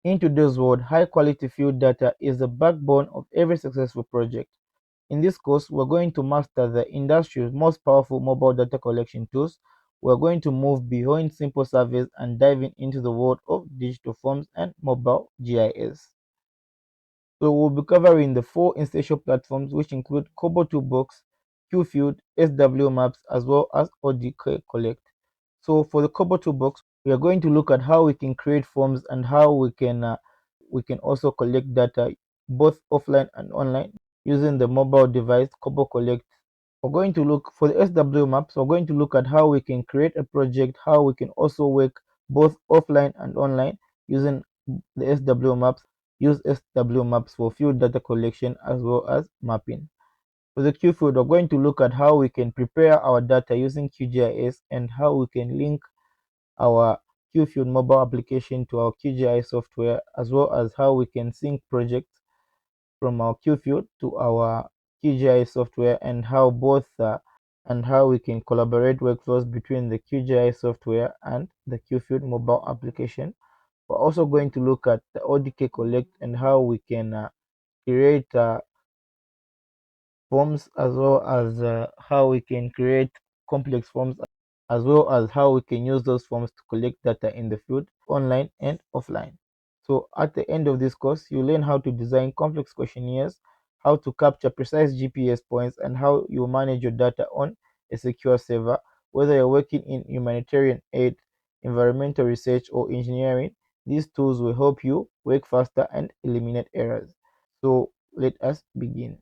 In today's world, high-quality field data is the backbone of every successful project. In this course, we're going to master the industry's most powerful mobile data collection tools. We're going to move beyond simple surveys and diving into the world of digital forms and mobile GIS. So we'll be covering the 4 essential platforms, which include KoboToolbox, QField, SW Maps, as well as ODK Collect. So for the KoboToolbox, we are going to look at how we can create forms and how we can also collect data both offline and online using the mobile device Kobo Collect. We're going to look for the SW maps. We're going to look at how we can create a project, how we can also work both offline and online using the SW maps. Use SW maps for field data collection as well as mapping. For the QField, we're going to look at how we can prepare our data using QGIS and how we can link our QField mobile application to our QGIS software, as well as how we can sync projects from our QField to our QGIS software, and how we can collaborate workflows between the QGIS software and the QField mobile application. We're also going to look at the ODK Collect and how we can create forms, as well as how we can create complex forms, as well as how we can use those forms to collect data in the field online and offline. So at the end of this course, you learn how to design complex questionnaires, how to capture precise GPS points, and how you manage your data on a secure server. Whether you're working in humanitarian aid, environmental research, or engineering, these tools will help you work faster and eliminate errors. So let us begin.